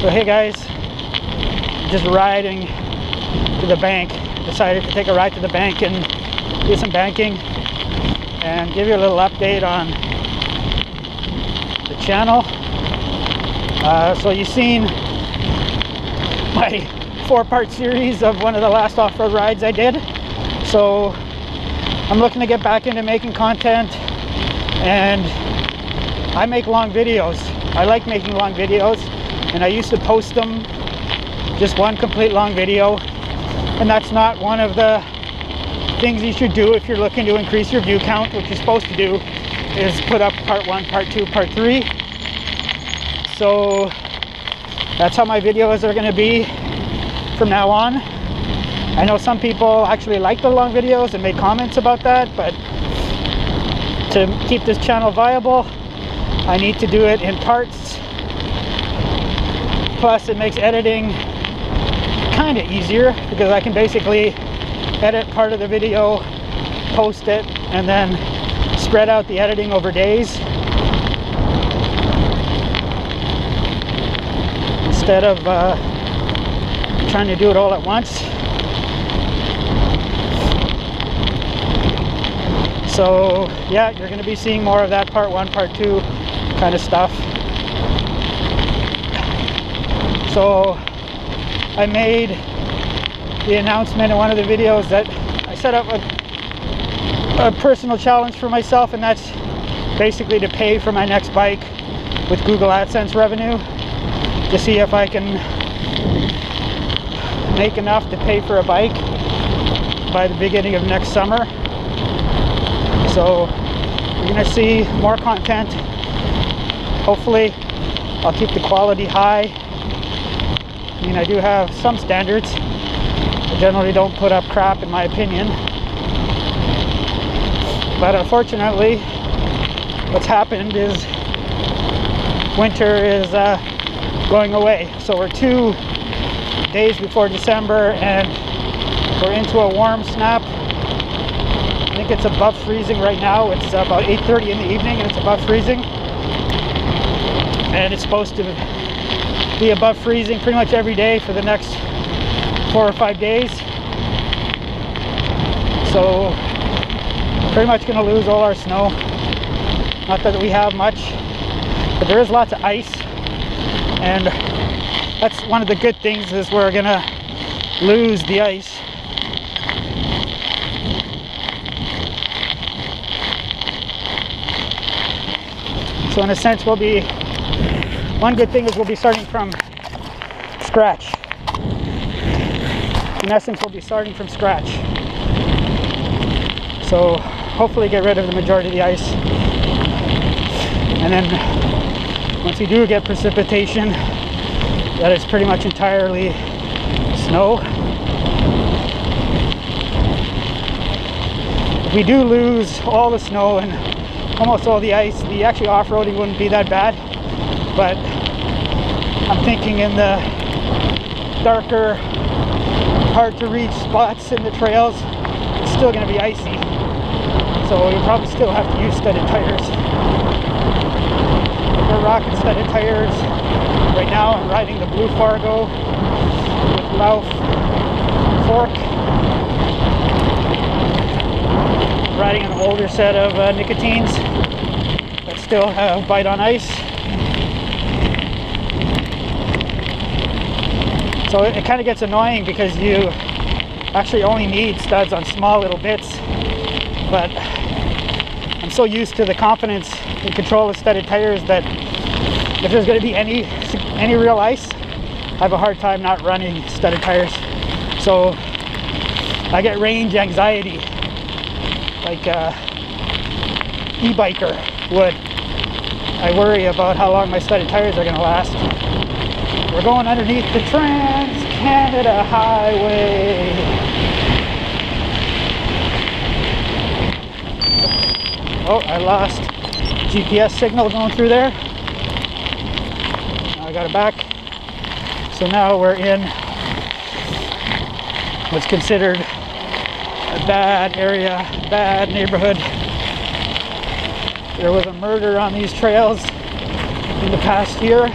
So hey guys, just riding to the bank. Decided to take a ride to the bank and do some banking and give you a little update on the channel. So you've seen my 4-part series of one of the last off-road rides I did. So I'm looking to get back into making content, and I make long videos. I like making long videos, and I used to post them, just one complete long video, and that's not one of the things you should do if you're looking to increase your view count. What you're supposed to do is put up part 1, part 2, part 3. So that's how my videos are going to be from now on. I know some people actually like the long videos and make comments about that, but to keep this channel viable, I need to do it in parts. Plus it makes editing kind of easier because I can basically edit part of the video, post it, and then spread out the editing over days instead of trying to do it all at once. So yeah, you're going to be seeing more of that part 1, part 2 kind of stuff. So I made the announcement in one of the videos that I set up a personal challenge for myself, and that's basically to pay for my next bike with Google AdSense revenue, to see if I can make enough to pay for a bike by the beginning of next summer. So you're going to see more content. Hopefully I'll keep the quality high. I mean, I do have some standards. I generally don't put up crap, in my opinion. But unfortunately, what's happened is winter is going away. So we're 2 days before December and we're into a warm snap. I think it's above freezing right now. It's about 8:30 in the evening and it's above freezing. And it's supposed to be above freezing pretty much every day for the next 4 or 5 days. So pretty much going to lose all our snow. Not that we have much, but there is lots of ice, and that's one of the good things, is we're going to lose the ice. So in a sense, we'll be, one good thing is we'll be starting from scratch. In essence, we'll be starting from scratch. So hopefully get rid of the majority of the ice. And then once we do get precipitation, that is pretty much entirely snow. If we do lose all the snow and almost all the ice, the actual off-roading wouldn't be that bad. But I'm thinking in the darker, hard to reach spots in the trails, it's still going to be icy. So you'll probably still have to use studded tires. We're rocking studded tires. Right now I'm riding the Blue Fargo with Lauf fork. I'm riding an older set of nicotines that still have bite on ice. So it kind of gets annoying because you actually only need studs on small little bits. But I'm so used to the confidence and control of studded tires that if there's going to be any real ice, I have a hard time not running studded tires. So I get range anxiety like e-biker would. I worry about how long my studded tires are going to last. We're going underneath the Trans-Canada Highway. Oh, I lost GPS signal going through there. Now I got it back. So now we're in what's considered a bad area, bad neighborhood. There was a murder on these trails in the past year.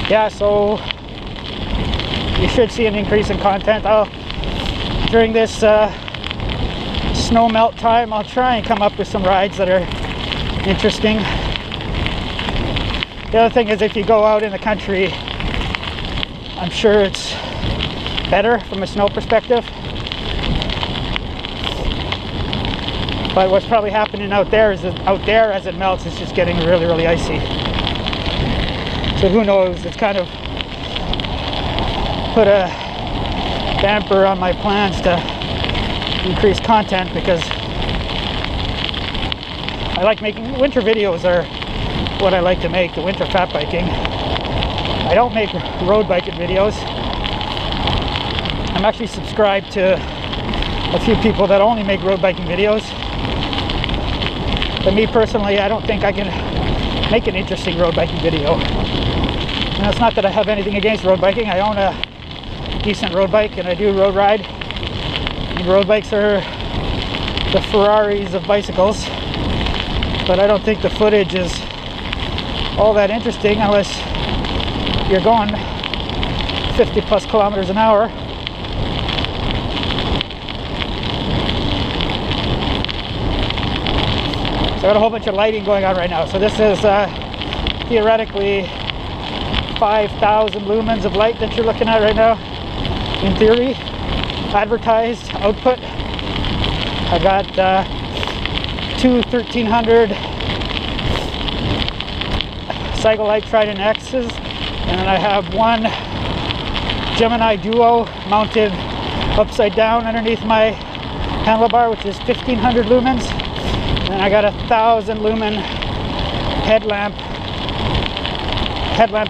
yeah, so you should see an increase in content. During this snow melt time, I'll try and come up with some rides that are interesting. The other thing is, if you go out in the country, I'm sure it's better from a snow perspective. But what's probably happening out there is that out there, as it melts, it's just getting really, really icy. So who knows? It's kind of put a damper on my plans to increase content, because I like making winter videos, are what I like to make, the winter fat biking. I don't make road biking videos. I'm actually subscribed to a few people that only make road biking videos. But me personally, I don't think I can make an interesting road biking video. And it's not that I have anything against road biking. I own a decent road bike and I do road ride. And road bikes are the Ferraris of bicycles. But I don't think the footage is all that interesting unless you're going 50 plus kilometers an hour. So I got a whole bunch of lighting going on right now. So this is theoretically 5,000 lumens of light that you're looking at right now. In theory, advertised output. I got two 1300 Cycle Light Trident X's, and then I have one Gemini Duo mounted upside down underneath my handlebar, which is 1500 lumens. And I got a 1000 lumen headlamp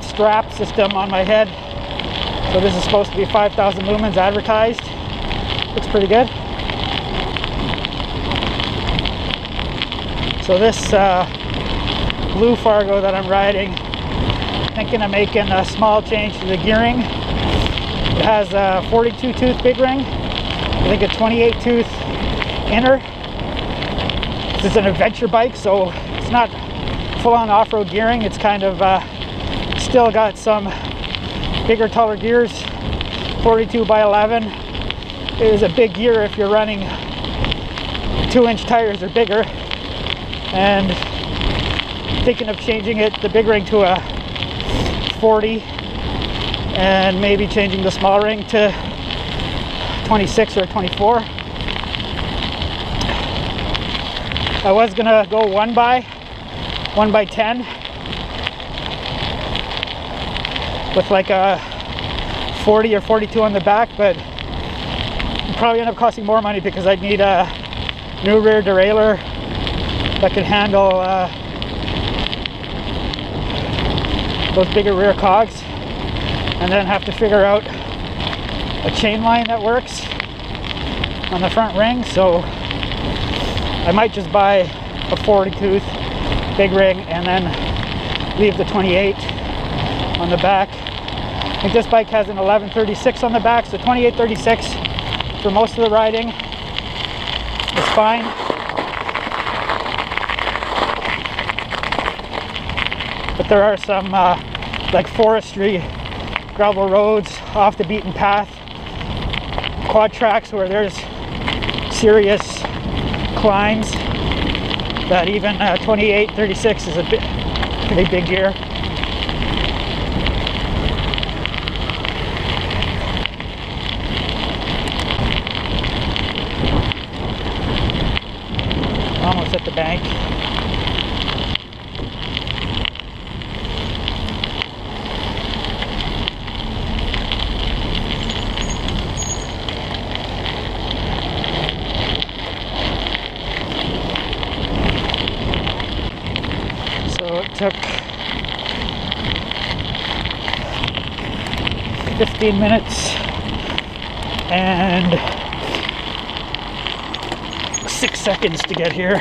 strap system on my head. So this is supposed to be 5,000 lumens advertised. Looks pretty good. So this blue Fargo that I'm riding, thinking of making a small change to the gearing. It has a 42 tooth big ring, I think a 28 tooth inner. This is an adventure bike, so it's not full-on off-road gearing. It's kind of still got some bigger, taller gears. 42 by 11 is a big gear if you're running 2-inch tires or bigger. And thinking of changing it, the big ring, to a 40, and maybe changing the small ring to 26 or 24. I was gonna go 1 by 10 with like a 40 or 42 on the back, but it'd probably end up costing more money because I'd need a new rear derailleur that can handle those bigger rear cogs, and then have to figure out a chain line that works on the front ring. So I might just buy a 40 tooth big ring and then leave the 28 on the back. I think this bike has an 1136 on the back, so 2836 for most of the riding is fine. But there are some like forestry gravel roads off the beaten path, quad tracks where there's serious climbs, that even 2836 is a pretty big gear. Almost at the bank. Took 15 minutes and 6 seconds to get here.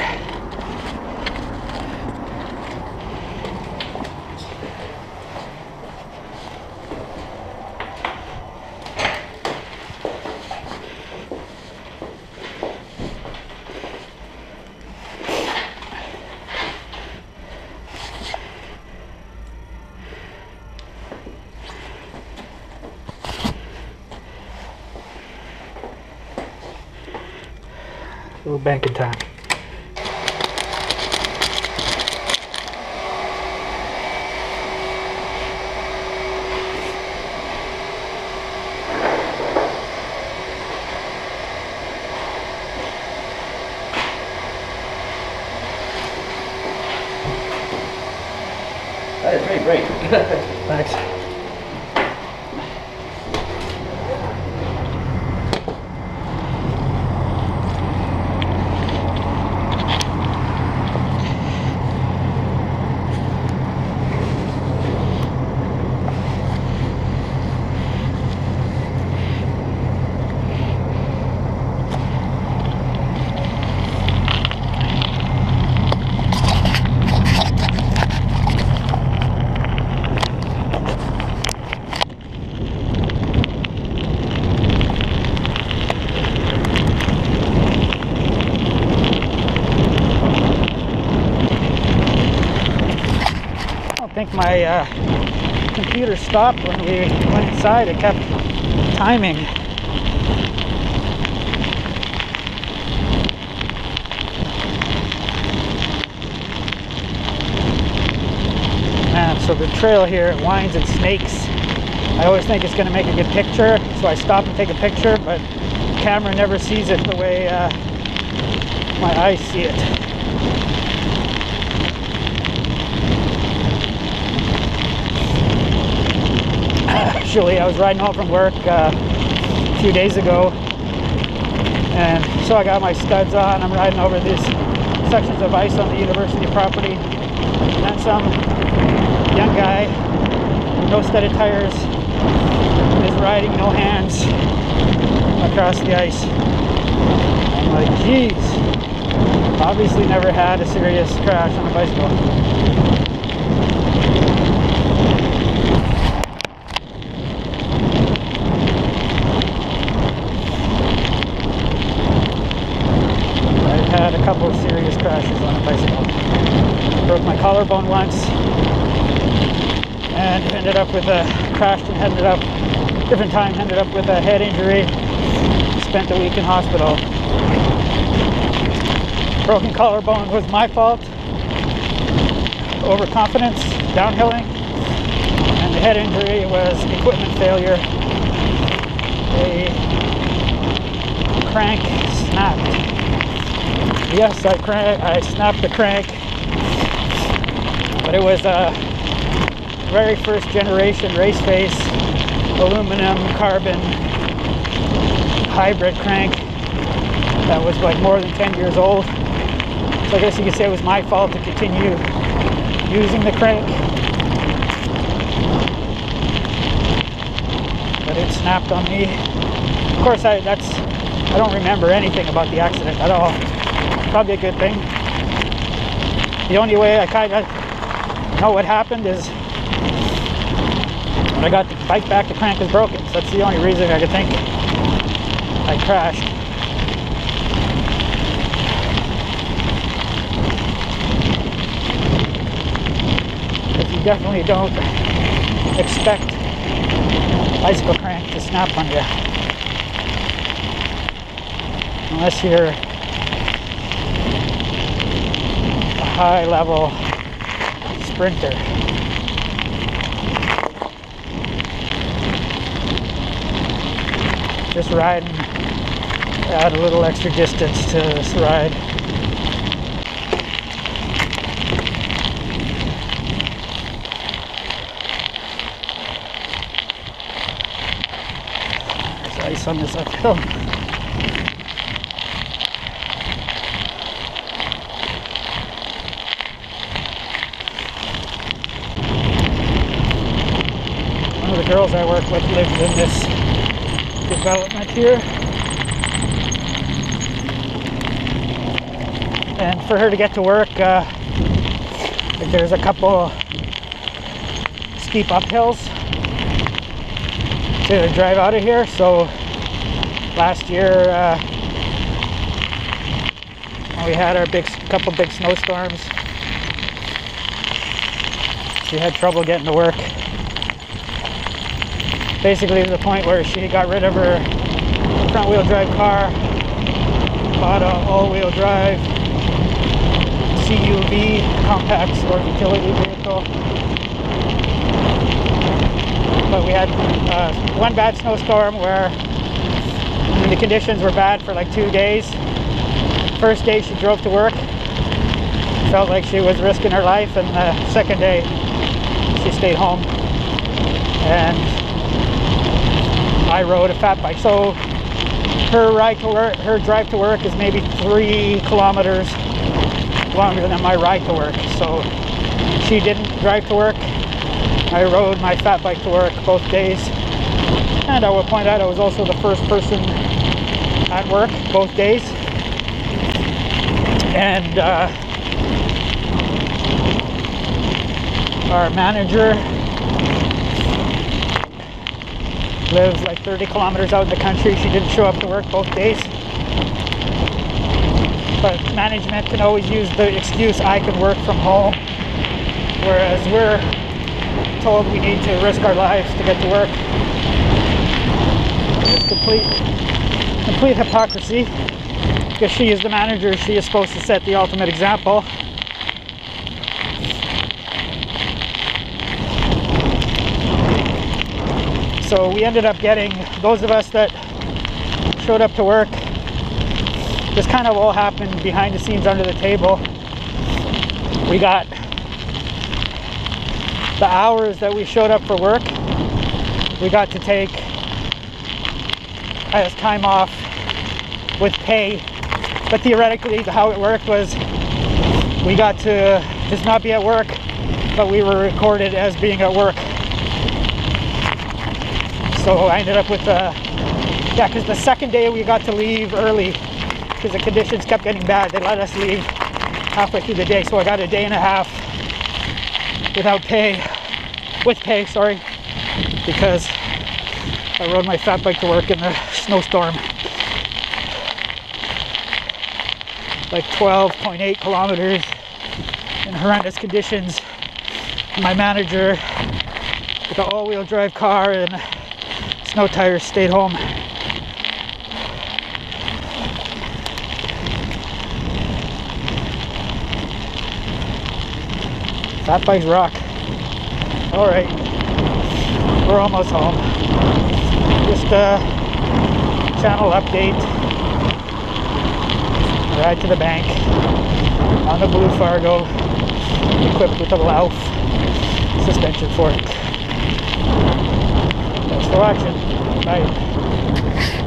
little bank attack. That is very great. Thanks. I think my computer stopped when we went inside. It kept timing. Man, so the trail here, it winds and snakes. I always think it's going to make a good picture, so I stop and take a picture, but the camera never sees it the way my eyes see it. Actually, I was riding home from work a few days ago, and so I got my studs on. I'm riding over these sections of ice on the university property, and then some young guy, no studded tires, is riding no hands across the ice. I'm like, geez, obviously never had a serious crash on a bicycle. Had a couple of serious crashes on a bicycle. Broke my collarbone once and ended up with a crashed and ended up with a head injury. Spent a week in hospital. Broken collarbone was my fault. Overconfidence, downhilling, and the head injury was equipment failure. A crank snapped. Yes, I snapped the crank, but it was a very first generation race face aluminum carbon hybrid crank that was like more than 10 years old. So I guess you could say it was my fault to continue using the crank, but it snapped on me. Of course, I don't remember anything about the accident at all. Probably a good thing. The only way I kind of know what happened is when I got the bike back, the crank was broken. So that's the only reason I could think I crashed. But you definitely don't expect a bicycle crank to snap on you. Unless you're high-level sprinter. Just riding, add a little extra distance to this ride. There's ice on this uphill. One of the girls I work with lives in this development here, and for her to get to work, there's a couple steep uphills to drive out of here. So last year when we had our couple big snowstorms, she had trouble getting to work. Basically to the point where she got rid of her front-wheel drive car bought an all-wheel drive CUV, compact sport utility vehicle. But we had one bad snowstorm where the conditions were bad for like 2 days. First day she drove to work, felt like she was risking her life, and the second day she stayed home and I rode a fat bike. So her ride to work, her drive to work is maybe 3 kilometers longer than my ride to work. So she didn't drive to work, I rode my fat bike to work both days. And I will point out I was also the first person at work both days. And our manager lives like 30 kilometers out in the country. She didn't show up to work both days. But management can always use the excuse, I can work from home. Whereas we're told we need to risk our lives to get to work. It's complete hypocrisy. Because she is the manager, she is supposed to set the ultimate example. So we ended up getting, those of us that showed up to work, this kind of all happened behind the scenes under the table. We got the hours that we showed up for work, we got to take as time off with pay. But theoretically, how it worked was we got to just not be at work, but we were recorded as being at work. So I ended up with, yeah, because the second day we got to leave early because the conditions kept getting bad. They let us leave halfway through the day. So I got a day and a half without pay, with pay, sorry, because I rode my fat bike to work in the snowstorm. Like 12.8 kilometers in horrendous conditions. My manager with an all-wheel drive car and snow tires stayed home. Fat bikes rock. All right, we're almost home. Just a channel update. Ride to the bank on the blue Fargo, equipped with a Lauf suspension fork. Thanks for watching. Bye.